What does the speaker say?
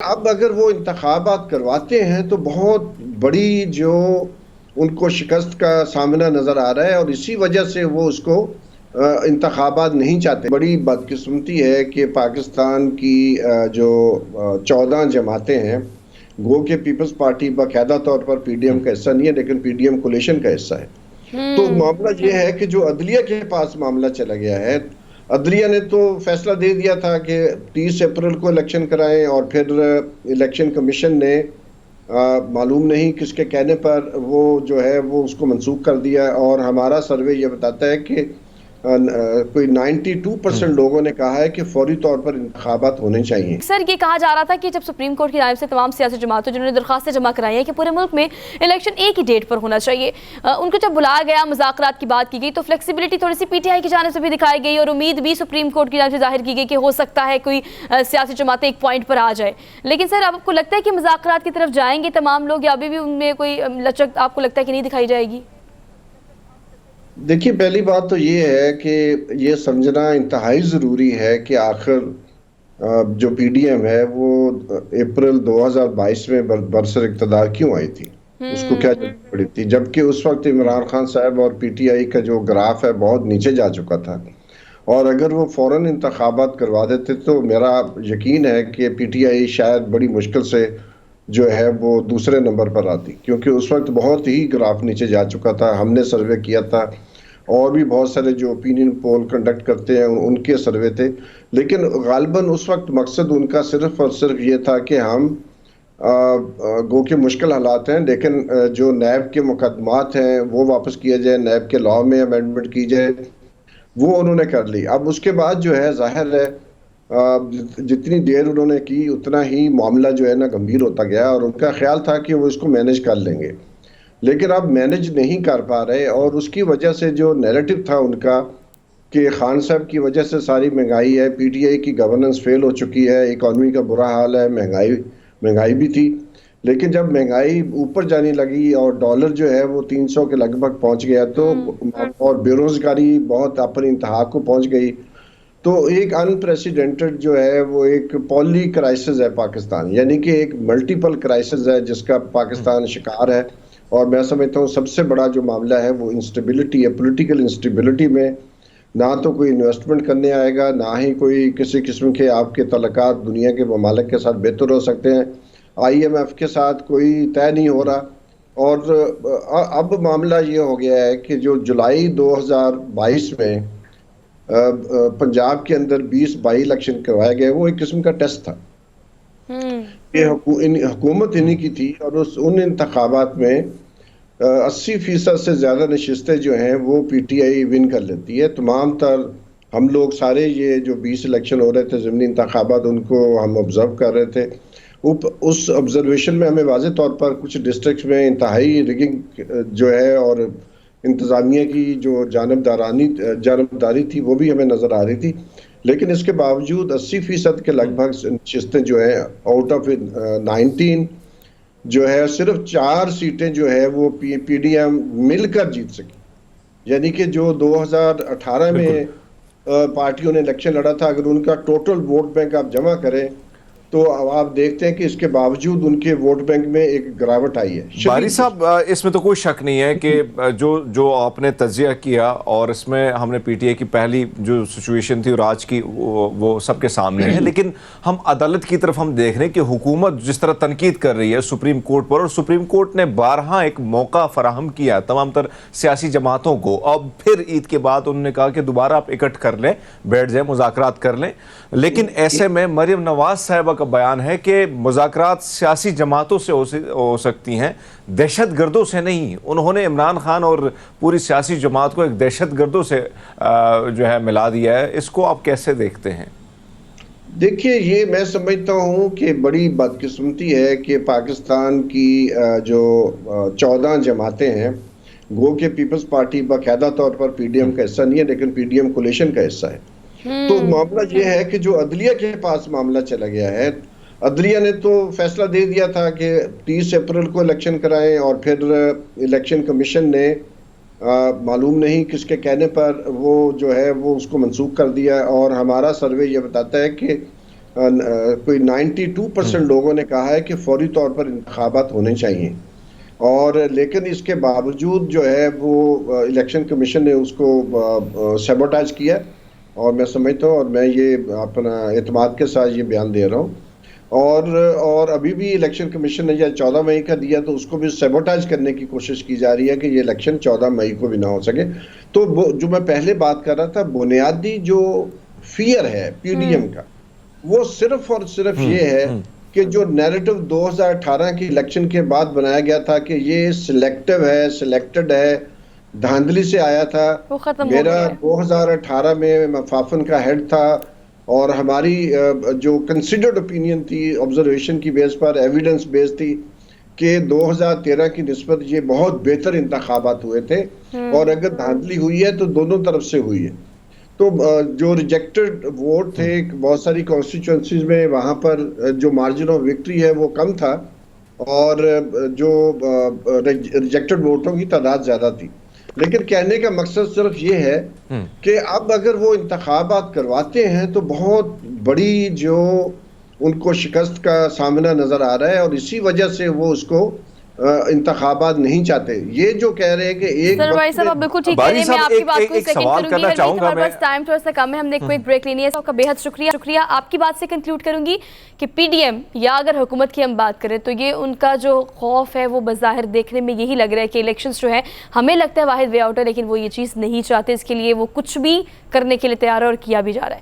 अब अगर वो इंतखाबात करवाते हैं तो बहुत बड़ी जो उनको शिकस्त का सामना नजर आ रहा है, और इसी वजह से वो उसको इंतखाबात नहीं चाहते। बड़ी बदकिस्मती है कि पाकिस्तान की जो 14 जमातें हैं, गो के पीपल्स पार्टी बाकायदा तौर पर पीडीएम का हिस्सा नहीं है, लेकिन पीडीएम कोलिशन का हिस्सा है। तो हम्म। मामला ये है कि जो अदलिया के पास मामला चला गया है, अदलिया ने तो फैसला दे दिया था कि 30 अप्रैल को इलेक्शन कराएं, और फिर इलेक्शन कमीशन ने मालूम नहीं किसके कहने पर वो जो है वो उसको मंसूख कर दिया। और हमारा सर्वे ये बताता है कि कोई 92% लोगों ने कहा है कि फौरी तौर पर इंतखाबात होने चाहिए। सर, ये कहा जा रहा था कि जब सुप्रीम कोर्ट की जानिब से तमाम सियासी जमातों जिन्होंने दरखास्तें जमा कराई हैं कि पूरे मुल्क में इलेक्शन एक ही डेट पर होना चाहिए, उनको जब बुलाया गया, मुज़ाकरात की बात की गई, तो फ्लेक्सिबिलिटी थोड़ी सी पीटीआई की जानिब से भी दिखाई गई और उम्मीद भी सुप्रीम कोर्ट की जानिब से जाहिर की गई कि हो सकता है कोई सियासी जमातें एक पॉइंट पर आ जाए। लेकिन सर, अब आपको लगता है कि मुज़ाकरात की तरफ जाएंगे तमाम लोग, या अभी भी उनमें कोई लचक आपको लगता है कि नहीं दिखाई जाएगी? देखिए, पहली बात तो ये है कि ये समझना इंतहाई ज़रूरी है कि आखिर जो पीडीएम है वो अप्रैल 2022 में बरसर इक़्तिदार क्यों आई थी, उसको क्या हम्म। जरूरत पड़ी थी, जबकि उस वक्त इमरान खान साहब और पीटीआई का जो ग्राफ है बहुत नीचे जा चुका था। और अगर वो फौरन इंतखाबात करवा देते तो मेरा यकीन है कि पीटीआई शायद बड़ी मुश्किल से जो है वो दूसरे नंबर पर आती, क्योंकि उस वक्त बहुत ही ग्राफ नीचे जा चुका था। हमने सर्वे किया था, और भी बहुत सारे जो ओपिनियन पोल कंडक्ट करते हैं उनके सर्वे थे। लेकिन गालिबन उस वक्त मकसद उनका सिर्फ और सिर्फ ये था कि हम गो के मुश्किल हालात हैं, लेकिन जो नैब के मुकदमात हैं वो वापस किए जाए, नैब के लॉ में अमेंडमेंट की जाए, वो उन्होंने कर ली। अब उसके बाद जो है जाहिर है जितनी देर उन्होंने की उतना ही मामला जो है ना गंभीर होता गया, और उनका ख्याल था कि वो इसको मैनेज कर लेंगे, लेकिन अब मैनेज नहीं कर पा रहे। और उसकी वजह से जो नैरेटिव था उनका कि खान साहब की वजह से सारी महंगाई है, पीटीआई की गवर्नेंस फेल हो चुकी है, इकॉनमी का बुरा हाल है, महंगाई महंगाई भी थी। लेकिन जब महंगाई ऊपर जाने लगी और डॉलर जो है वो 300 के लगभग पहुंच गया, तो और बेरोजगारी बहुत अपनी इंतहा को पहुंच गई, तो एक अनप्रेसिडेंटेड जो है वो एक पॉली क्राइसिस है पाकिस्तान, यानी कि एक मल्टीपल क्राइसिस है जिसका पाकिस्तान शिकार है। और मैं समझता हूँ सबसे बड़ा जो मामला है वो इंस्टेबिलिटी है, पॉलिटिकल इंस्टेबिलिटी में ना तो कोई इन्वेस्टमेंट करने आएगा, ना ही कोई किसी किस्म के आपके तल्लुकात दुनिया के ममालिक के साथ बेहतर हो सकते हैं। आईएमएफ के साथ कोई तय नहीं हो रहा। और अब मामला ये हो गया है कि जो जुलाई 2022 में पंजाब के अंदर 20 बाई इलेक्शन करवाए गए, वो एक किस्म का टेस्ट था। हम्म। ये हुकूमत इन्हीं की थी, और उन इंतखाबात में 80% से ज़्यादा नशिस्तें जो हैं वो पीटीआई विन कर लेती है। तमाम तर हम लोग सारे ये जो 20 इलेक्शन हो रहे थे ज़मीनी इंतखाबात, उनको हम ऑब्जर्व कर रहे थे। उस ऑब्जर्वेशन में हमें वाज़े तौर पर कुछ डिस्ट्रिक्ट में इंतहाई रिगिंग जो है और इंतज़ामिया की जो जानबदारी थी वो भी हमें नज़र आ रही थी। लेकिन इसके बावजूद 80% के लगभग नशिस्तें जो है आउट ऑफ 19 जो है, सिर्फ 4 सीटें जो है वो पीडीएम मिलकर जीत सकी। यानी कि जो 2018 में पार्टियों ने इलेक्शन लड़ा था, अगर उनका टोटल वोट बैंक आप जमा करें तो अब आप देखते हैं कि इसके बावजूद उनके वोट बैंक में एक गिरावट आई है बारी शदीद साहब, इसमें तो कोई शक नहीं है कि जो जो आपने तज्जिया किया, और इसमें हमने पीटीआई की पहली जो सिचुएशन थी और आज की वो सबके सामने है। लेकिन हम अदालत की तरफ हम देख रहे हैं कि हुकूमत जिस तरह तनकीद कर रही है सुप्रीम कोर्ट पर, और सुप्रीम कोर्ट ने बारहा एक मौका फराहम किया तमाम तर सियासी जमातों को। अब फिर ईद के बाद उन्होंने कहा कि दोबारा आप इकट्ठ कर लें, बैठ जाए, मुज़ाकरात कर लें। लेकिन ऐसे में मरियम नवाज साहिबा का बयान है कि मुज़ाकरात सियासी जमातों से हो सकती हैं, दहशत गर्दों से नहीं। उन्होंने इमरान खान और पूरी सियासी जमात को एक दहशत गर्दों से जो है मिला दिया है। इसको आप कैसे देखते हैं? देखिए, ये मैं समझता हूँ कि बड़ी बदकिस्मती है कि पाकिस्तान की जो 14 जमातें हैं, गो के पीपल्स पार्टी बाकायदा तौर पर पीडीएम का हिस्सा नहीं है, लेकिन पीडीएम कोलिशन का हिस्सा है। तो हम्म। मामला ये है कि जो अदलिया के पास मामला चला गया है, अदलिया ने तो फैसला दे दिया था कि 30 अप्रैल को इलेक्शन कराएं, और फिर इलेक्शन कमीशन ने मालूम नहीं किसके कहने पर वो जो है वो उसको मंसूख कर दिया। और हमारा सर्वे ये बताता है कि कोई 92% लोगों ने कहा है कि फौरी तौर पर इंतखाबात होने चाहिए। और लेकिन इसके बावजूद जो है वो इलेक्शन कमीशन ने उसको सैबोटाज किया, और मैं समझता हूँ, और मैं ये अपना एतमाद के साथ ये बयान दे रहा हूँ, और अभी भी इलेक्शन कमीशन ने यह 14 मई का दिया तो उसको भी सैबोटाज करने की कोशिश की जा रही है कि ये इलेक्शन 14 मई को भी ना हो सके। तो वो जो मैं पहले बात कर रहा था, बुनियादी जो फियर है पीडीएम का, वो सिर्फ और सिर्फ ये है कि जो नैरेटिव 2018 की इलेक्शन के बाद बनाया गया था कि ये सिलेक्टिव है, सिलेक्टेड है, धांधली से आया था। वो खत्म हो मेरा गया है। 2018 में मफाफन का हेड था, और हमारी जो कंसिडर्ड ओपिनियन थी, ऑब्जर्वेशन की बेस पर, एविडेंस बेस थी कि 2013 की निस्बत ये बहुत बेहतर इंतखाबात हुए थे, और अगर धांधली हुई है तो दोनों तरफ से हुई है। तो जो रिजेक्टेड वोट थे बहुत सारी कॉन्स्टिट्यूएंसीज में, वहां पर जो मार्जिन ऑफ विक्ट्री है वो कम था, और जो रिजेक्टेड वोटों की तादाद ज्यादा थी। लेकिन कहने का मकसद सिर्फ ये है कि अब अगर वो इंतखाबात करवाते हैं तो बहुत बड़ी जो उनको शिकस्त का सामना नजर आ रहा है, और इसी वजह से वो उसको इंतखाबात नहीं चाहते। ये जो कह रहे हैं कि एक सर भाई साहब आप बिल्कुल ठीक कह रहे हैं। मैं आपकी बात को सेकंड करूंगी, हमारे पास टाइम थोड़ा सा कम है, हमने क्विक ब्रेक लेनी है। आपका बेहद शुक्रिया। आपकी बात से कंक्लूड करूंगी कि पीडीएम या अगर हुकूमत की हम बात करें तो ये उनका जो खौफ है वो बज़ाहिर देखने में यही लग रहा है कि इलेक्शंस जो है, हमें लगता है वाहिद वे आउट है, लेकिन वो ये चीज़ नहीं चाहते। इसके लिए वो कुछ भी करने के लिए तैयार है और किया भी जा रहा है।